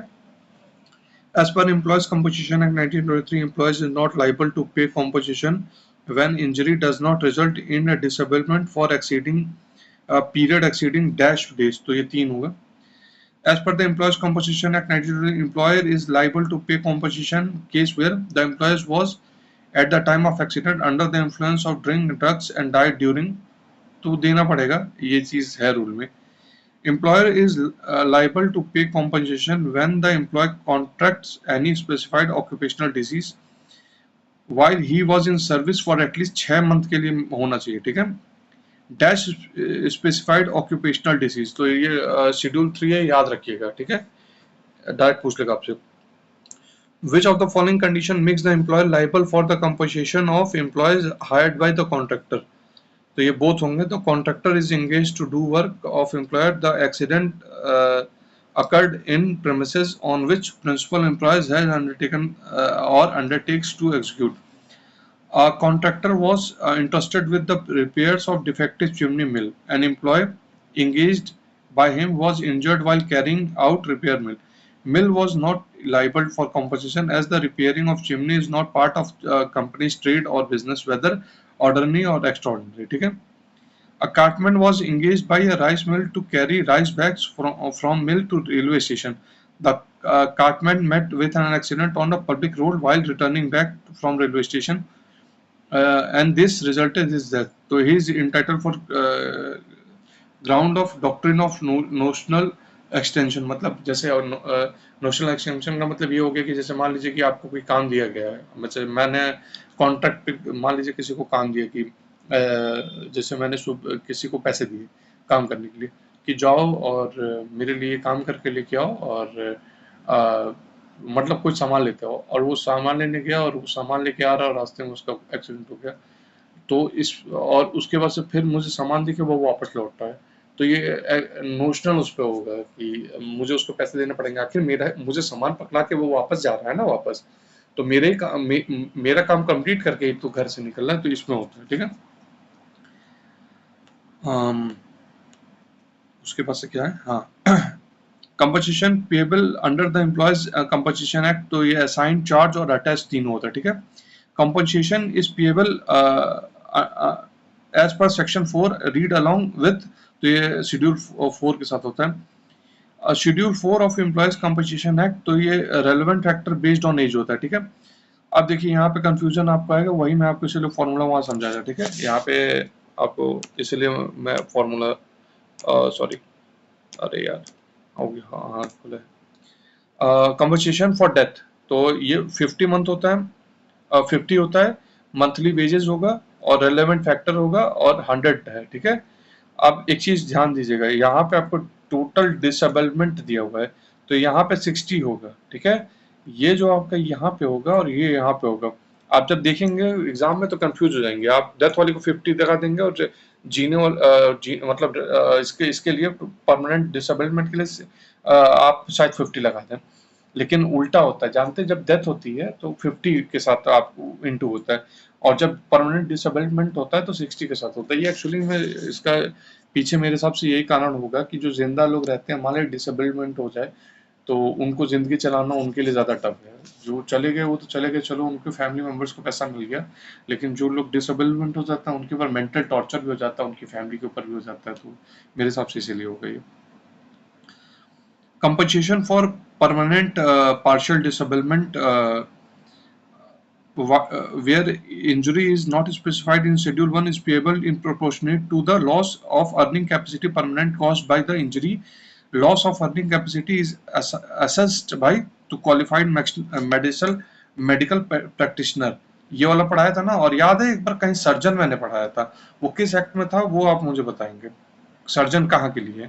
As per Employees Compensation Act 1923, employees is not liable to pay compensation when injury does not result in a disablement for exceeding a period exceeding dash days. तो ये 3 होगा. As per the Employees Compensation Act 1923, employer is liable to pay compensation case where the employee was at the time of accident under the influence of drink, drugs and died during. तो देना पड़ेगा, ये चीज है rule में. Employer is liable to pay compensation when the employee contracts any specified occupational disease while he was in service for at least 6 month के लिए होना चाहिए. ठीक है. डैश स्पेसिफाइड ऑक्यूपेशनल डिजीज, तो ये शेड्यूल 3 है, याद रखिएगा. ठीक है. डायरेक्ट पूछ लेगा आपसे. Which of the following condition makes the employer liable for the compensation of employees hired by the contractor? तो ये बोथ होंगे. तो contractor is engage to do work of employer. The accident occurred in premises on which principal employees has undertaken or undertakes to execute. A contractor was entrusted with the repairs of defective chimney mill. An employee engaged by him was injured while carrying out repair mill. Mill was not liable for compensation as the repairing of chimney is not part of company's trade or business, whether ordinary or extraordinary. ठीक है. A cartman was engaged by a rice mill to carry rice bags from mill to railway station. The cartman met with an accident on a public road while returning back from railway station. and this resulted his death. So he is entitled for ground of doctrine of notional extension, मतलब जैसे notional extension का मतलब ये हो गया कि जैसे मान लीजिए कि आपको कोई काम दिया गया है, मतलब मैंने कॉन्ट्रैक्ट, मान लीजिए किसी को काम दिया कि जैसे मैंने किसी को पैसे दिए काम करने के लिए कि जाओ और मेरे लिए काम करके लेके आओ, और मतलब कुछ सामान लेते आओ, और वो सामान लेने गया और वो सामान लेके आ रहा और रास्ते में उसका एक्सीडेंट हो गया, तो इस और उसके बाद से फिर मुझे सामान देके वो वापस लौटता है, तो ये नोशनल उस पे होगा कि मुझे उसको पैसे देने पड़ेंगे, आखिर मुझे सामान पकड़ा के वो वापस जा रहा है ना वापस, तो मेरा काम कंप्लीट करके तो घर से निकलना है, तो इसमें होता है, ठीक है। उसके पास से क्या है, हाँ compensation payable under the employees compensation act, तो ये असाइन, चार्ज और अटैच तीनों होता है, ठीक है। Compensation is payable as per section 4 read along with, तो ये शेड्यूल 4 के साथ होता है। Schedule 4 of employees compensation act, तो ये relevant factor based on age होता है, ठीक है। अब देखिए यहाँ पे कंफ्यूजन आपको आएगा, वही मैं आपको इसलिए फॉर्मूला वहां समझाया, ठीक है। यहाँ पे आपको इसलिए मैं फॉर्मूला, सॉरी अरे यार हो गया, हाँ हाँ खुला है। कंपनसेशन फॉर डेथ, तो ये 50 मंथ होता है, 50 होता है, मंथली वेजेस होगा और रेलेवेंट फैक्टर होगा और 100 है, ठीक है। अब एक चीज ध्यान दीजिएगा, यहाँ पे आपको टोटल डिसेबलमेंट दिया हुआ है, तो यहाँ पे 60 होगा, ठीक है। ये जो आपका यहाँ पे होगा और ये यहाँ पे होगा, आप जब देखेंगे एग्जाम में तो कंफ्यूज हो जाएंगे, आप डेथ वाले को 50 दिखा देंगे और जीने वाले मतलब इसके लिए परमानेंट डिसेबलमेंट के लिए आप शायद 50 लगा दें, लेकिन उल्टा होता है, जानते हैं जब डेथ होती है तो 50 के साथ आप इंटू होता है, और जब परमानेंट डिसेबलमेंट होता है तो 60 के साथ होता है। ये एक्चुअली में इसका पीछे मेरे हिसाब से यही कारण होगा कि जो जिंदा लोग रहते हैं, मान लीजिए डिसेबलमेंट हो जाए तो उनको जिंदगी चलाना उनके लिए ज्यादा टफ है, जो चले गए वो तो चले गए, चलो उनके फैमिली मेंबर्स को पैसा मिल गया, लेकिन जो लोग डिसेबलमेंट हो जाता है उनके ऊपर मेंटल टॉर्चर भी हो जाता है, उनकी फैमिली के ऊपर भी हो जाता है, तो मेरे हिसाब से इसीलिए हो गई। Compensation for permanent partial disablement where injury is not specified in Schedule 1 is payable in proportionate to the loss of earning capacity permanent caused by the injury. Loss of earning capacity is assessed by to qualified medical practitioner. ये वाला पढ़ाया था ना, और याद है एक बार कहीं सर्जन मैंने पढ़ाया था, वो किस एक्ट में था वो आप मुझे बताएंगे, सर्जन कहाँ के लिए?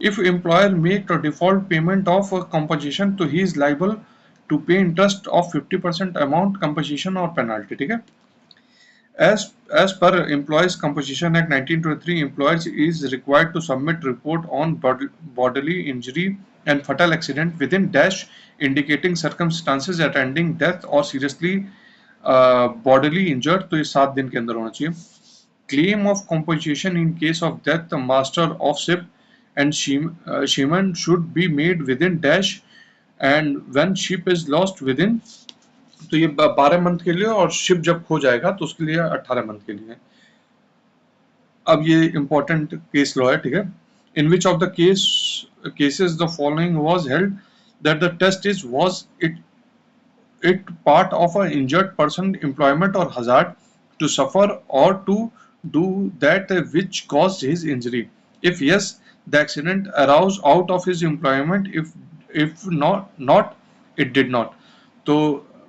If employer make a default payment of a compensation, तो he is liable to pay interest of 50% amount compensation or penalty, ठीक है। As per Employees Compensation Act 1923, employers is required to submit report on bodily injury and fatal accident within dash indicating circumstances attending death or seriously bodily injured, तो ये 7 दिन के अंदर होना चाहिए। Claim of compensation in case of death, the master of ship and seaman should be made within dash, and when ship is lost within, तो ये 12 month के लिए, और शिप जब खो जाएगा तो उसके लिए 18 मंथ के लिए। अब ये इंपॉर्टेंट केस लॉ है, ठीक है। In which of the cases the following was held, that the test is was it part of an injured person employment or hazard to suffer or to do that which caused his injury. If yes, the accident arose out of his employment. If not, it did not. तो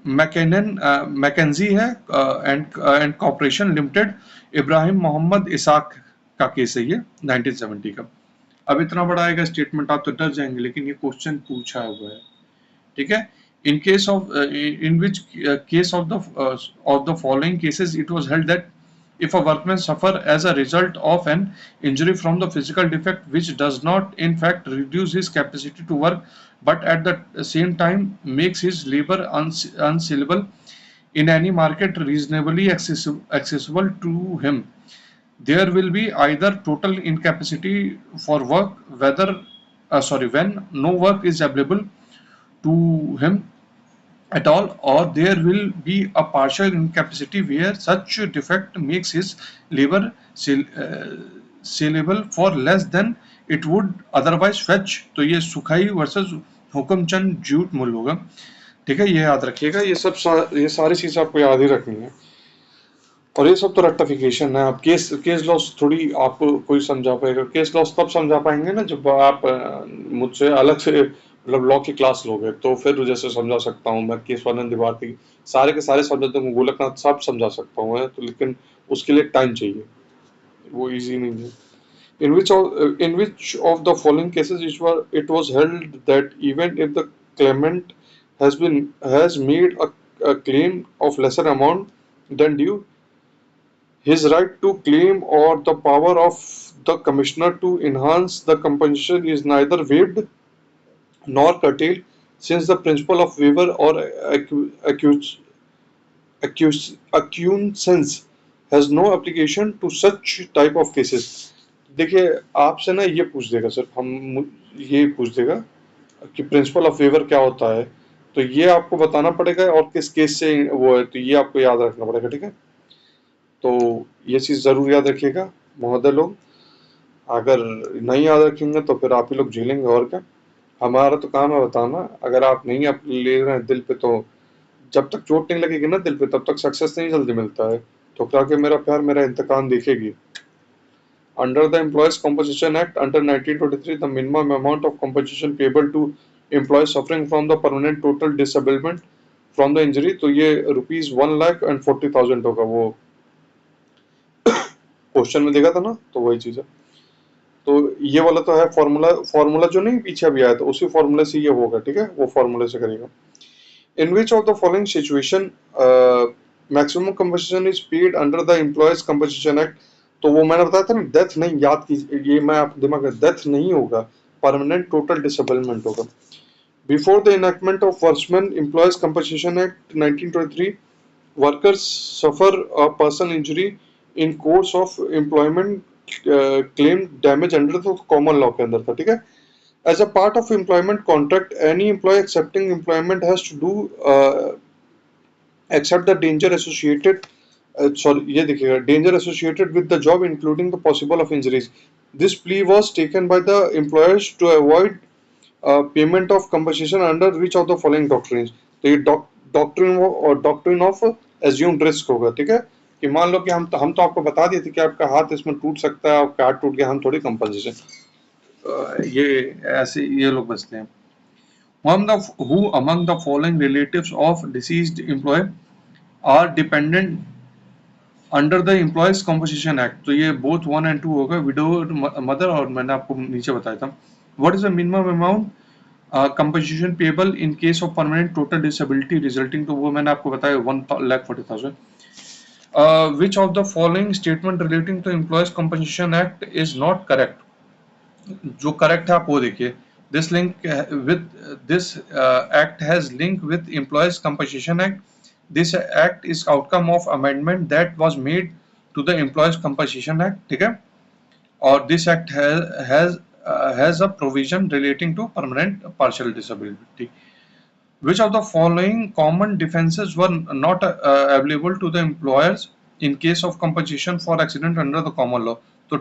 Mackenzie है and corporation limited, Ibrahim Mohammed Issak का केस है ये 1970 का। अब इतना बड़ा आएगा स्टेटमेंट आप तो डर जाएंगे, लेकिन ये क्वेश्चन पूछा हुआ है, ठीक है। In case of in which case of the following cases it was held that if a workman suffer as a result of an injury from the physical defect which does not in fact reduce his capacity to work but at the same time makes his labor unsellable in any market reasonably accessible to him, there will be either total incapacity for work when no work is available to him at all, or there will be a partial incapacity where such defect makes his labor sellable for less than it would otherwise fetch। तो ये सुखाई versus Hukamchand jute मूल होगा, ठीक है। ये याद रखिएगा, ये सारी चीजें आपको याद ही रखनी है। और ये सब तो रेक्टिफिकेशन है। अब केस केस लॉस थोड़ी आपको कोई समझा पाएगा। केस लॉस तब समझा पाएंगे ना जब आप मुझसे अलग से मतलब लॉ की क्लास लोगे, तो फिर जैसे समझा सकता हूँ मैं केशवानंद द्विवेदी सारे के सारे समझाते हूँ, गोलकनाथ सब समझा सकता हूँ मैं तो, लेकिन उसके लिए टाइम चाहिए, वो इजी नहीं है। In which of the following cases it was held that even if the claimant has made a claim of lesser amount than due, his right to claim or the power of the commissioner to enhance the compensation is neither waived nor curtailed, since the principle of waiver or acquiescence has no application to such type of cases. देखिए आपसे ना ये पूछ देगा sir, हम ये पूछ देगा कि प्रिंसिपल ऑफ वेवर क्या होता है, तो ये आपको बताना पड़ेगा और किस केस से वो है, तो ये आपको याद रखना पड़ेगा, ठीक है। तो ये चीज जरूर याद रखिएगा महोदय लोग, अगर नहीं याद रखेंगे तो फिर आप ही लोग झेलेंगे, और क्या। हमारा तो काम है बताना, अगर आप नहीं आप ले रहे हैं दिल पे, तो जब तक चोट नहीं लगेगी ना दिल पे तब तक सक्सेस नहीं जल्दी मिलता है। ठुकरा के मेरा प्यार मेरा इंतकाम देखेगी। Under the Employees Compensation Act under 1923, the minimum amount of compensation payable to employees suffering from the permanent total disablement from the injury, तो ये ₹1,40,000 होगा। वो क्वेश्चन में देखा था ना, तो वही चीज है। तो ये वाला तो है फॉर्मूला, फॉर्मूला जो नहीं पीछे भी आया था उसी फॉर्मूले से ये होगा, ठीक है, वो फॉर्मूले से करेगा। In which of the following situation maximum compensation is paid under the Employees Compensation Act? तो वो मैंने बताया था ना, डेथ नहीं, याद कीजिए, ये मैं आप दिमाग में, डेथ नहीं होगा, परमानेंट टोटल डिसेबलमेंट होगा। Before the enactment of Workmen Employees Compensation Act 1923, workers suffer a personal injury in course of employment claim damage under the common law के अंदर था, ठीक है। As a part of employment contract, any employee accepting employment has to do accept the danger associated ये देखिएगा, danger associated with the job including the possible of injuries. This plea was taken by the employers to avoid payment of compensation under which of the following doctrines? तो ये doctrine of assumed risk होगा, ठीक है, कि मान लो कि हम तो आपको बता दिए थे कि आपका हाथ इसमें टूट सकता है, आपका हाथ टूट गया, हम थोड़ी कंपनसेशन, ये ऐसे ये लोग बचते हैं। Who among the following relatives of deceased employee are dependent under the Employees Compensation Act? तो ये both 1 and 2 होगा, widowed mother, और मैंने आपको नीचे बताया था। What is the minimum amount compensation payable in case of permanent total disability resulting, तो वो मैंने आपको बताया 1,40,000। Which of the following statement relating to Employees Compensation Act is not correct? जो करेक्ट है आप वो देखिए। This link with this act has link with employees compensation act. This act is outcome of amendment that was made to the employees compensation act, ठीक है। और this act has a provision relating to permanent partial disability. Which of the following common defenses were not available to the employers in case of compensation for accident under the common law? तो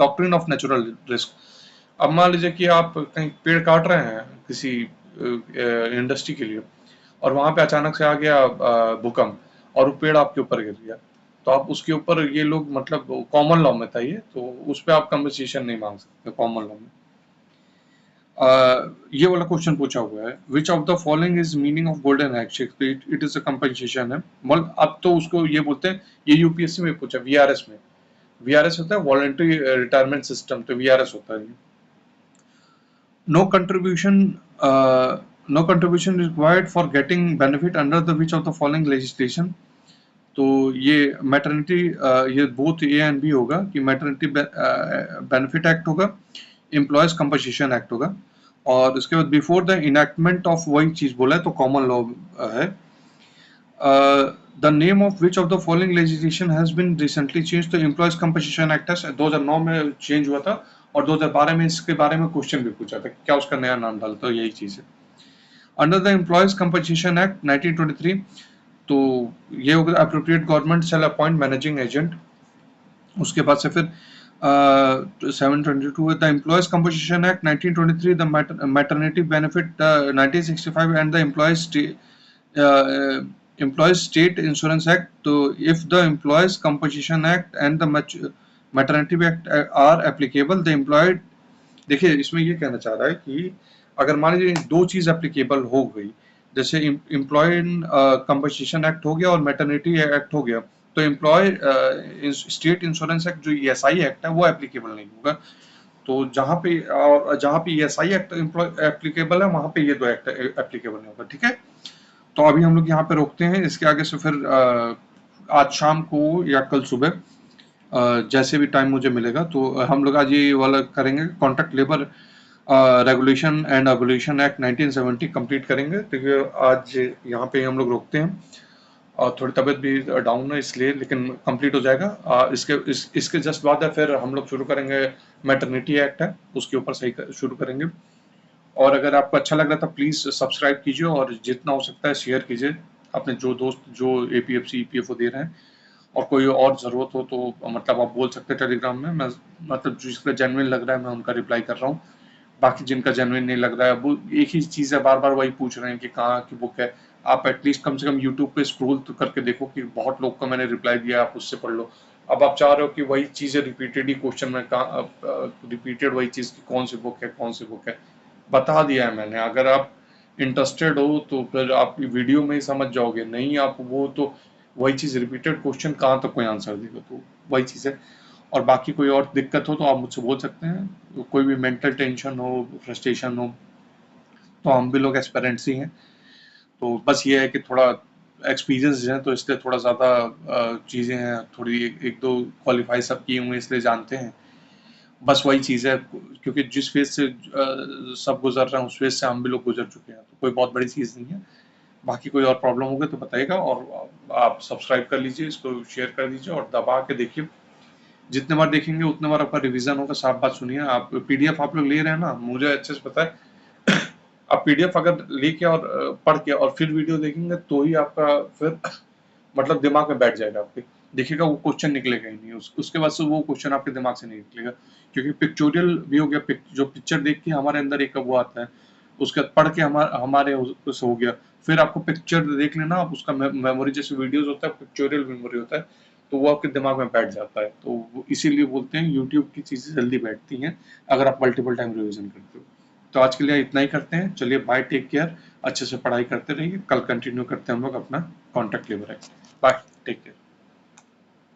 doctrine of natural risk। अब मान लीजिए कि आप कहीं पेड़ काट रहे हैं किसी इंडस्ट्री के लिए, और वहां पे अचानक से आ गया भूकंप और वो पेड़ आपके ऊपर गिर गया, तो आप उसके ऊपर, ये लोग मतलब कॉमन लॉ में था ये, तो उस पर आप कंपनसेशन नहीं मांग सकते कॉमन लॉ में। ये वाला क्वेश्चन पूछा हुआ है, which of the following is meaning of golden handshake? It is a compensation है, मतलब अब तो उसको ये बोलते हैं, ये यूपीएससी में पूछा, वीआरएस में। वीआरएस होता है वॉलंटरी रिटायरमेंट सिस्टम, तो वीआरएस होता है। No contribution required for getting benefit under the which of the following legislation? तो ये मैटरनिटी, ये बोथ ए एंड बी होगा, कि मैटरनिटी बेनिफिट एक्ट होगा, एम्प्लॉयज कंपनसेशन एक्ट होगा, और उसके बाद बिफोर द इनैक्टमेंट ऑफ, वही चीज बोला है, तो कॉमन लॉ है। The name of which of the following legislation has been recently change? तो एम्प्लॉयज कंपनसेशन एक्ट 2009 में चेंज हुआ था, और 2012 में इसके बारे में क्वेश्चन भी पूछा था, क्या उसका नया नाम डाला, तो यही चीज है। Under the employees compensation act 1923, तो ये होगा appropriate government shall appoint managing agent. उसके बाद से फिर 722 the employees compensation act 1923, the maternity benefit 1965 and the employees employees state insurance act, तो if the employees composition act and the maternity act are applicable the employ, देखिए इसमें ये कहना चाह रहा है कि अगर मान लीजिए दो चीज एप्लीकेबल हो गई, जैसे एम्प्लॉय कंपनसेशन एक्ट हो गया और मैटरनिटी एक्ट हो गया, तो एम्प्लॉय स्टेट इंश्योरेंस एक्ट जो ईएसआई एक्ट है वो एप्लीकेबल नहीं होगा। तो जहाँ पे ईएसआई एक्ट एप्लीकेबल है वहां पे ये दो एक्ट एप्लीकेबल नहीं होगा, ठीक है। तो अभी हम लोग यहाँ पे रोकते हैं, इसके आगे से फिर आज शाम को या कल सुबह जैसे भी टाइम मुझे मिलेगा तो हम लोग आज ये वाला करेंगे, contract labour regulation and abolition act 1970 complete करेंगे। तो आज यहाँ पे हम लोग रोकते हैं, और थोड़ी तबीयत भी डाउन है इसलिए, लेकिन कंप्लीट हो जाएगा। इसके जस्ट बाद है फिर हम लोग शुरू करेंगे मैटरनिटी एक्ट है, उसके ऊपर सही शुरू करेंगे। और अगर आपको अच्छा लग रहा था प्लीज सब्सक्राइब कीजिए और जितना हो सकता है शेयर कीजिए अपने जो दोस्त जो एपीएफसी ईपीएफओ दे रहे हैं। और कोई और जरूरत हो तो मतलब आप बोल सकते हैं टेलीग्राम में, मैं मतलब जिसका जेन्युइन लग रहा है मैं उनका रिप्लाई कर रहा हूँ। बाकी जिनका जेन्युइन नहीं लग रहा है वो एक ही चीज है, बार बार वही पूछ रहे हैं कि कहाँ की बुक है। आप एटलीस्ट कम से कम यूट्यूब पे स्क्रॉल तो करके देखो कि बहुत लोग को मैंने रिप्लाई दिया, आप उससे पढ़ लो। अब आप चाह रहे हो कि वही चीजें रिपीटेड ही क्वेश्चन में रिपीटेड वही चीज की कौन सी बुक है कौन सी बुक है, बता दिया है मैंने। अगर आप इंटरेस्टेड हो तो फिर आप वीडियो में ही समझ जाओगे, नहीं आप वो तो वही चीज रिपीटेड क्वेश्चन कहाँ तक कोई आंसर देगा, तो वही चीज है। और बाकी कोई और दिक्कत हो तो आप मुझसे बोल सकते हैं, कोई भी मेंटल टेंशन हो फ्रस्ट्रेशन हो, तो हम भी लोग एस्पेरेंट्स ही हैं। तो बस ये है कि थोड़ा एक्सपीरियंस है तो इसलिए थोड़ा ज़्यादा चीज़ें हैं, थोड़ी एक दो क्वालिफाई सब किए हुए इसलिए जानते हैं। बस वही चीज़ है, क्योंकि जिस फेज से सब गुजर रहे हैं उस फेज से हम भी लोग गुजर चुके हैं, तो कोई बहुत बड़ी चीज़ नहीं है। बाकी कोई और प्रॉब्लम होगी तो बताइएगा, और आप सब्सक्राइब कर लीजिए, इसको शेयर कर दीजिए और दबा के देखिए। जितने बार देखेंगे उतने बार आपका रिवीजन होगा। साफ बात सुनिए, आप पीडीएफ आप लोग ले रहे हैं ना, मुझे अच्छे से पता है। आप पीडीएफ अगर लेके और पढ़ के और फिर वीडियो देखेंगे तो ही आपका फिर मतलब दिमाग में बैठ जाएगा आपके। देखिएगा वो क्वेश्चन निकलेगा ही नहीं, उसके बाद से वो क्वेश्चन आपके दिमाग से नहीं निकलेगा, क्योंकि पिक्चोरियल भी हो गया, जो पिक्चर देख के हमारे अंदर एक वो आता है, उसके बाद पढ़ के हमारे उससे हो गया। फिर आपको पिक्चर देख लेना, आप उसका मेमोरी जैसे वीडियोस होता है पिक्चोरियल मेमोरी होता है, तो वो आपके दिमाग में बैठ जाता है। तो इसीलिए बोलते हैं यूट्यूब की चीजें जल्दी बैठती हैं अगर आप मल्टीपल टाइम रिविजन करते हो। तो आज के लिए इतना ही करते हैं, चलिए बाय, टेक केयर, अच्छे से पढ़ाई करते रहिए, कल कंटिन्यू करते हैं हम लोग अपना कॉन्ट्रैक्ट लेबर है। Bye, take care.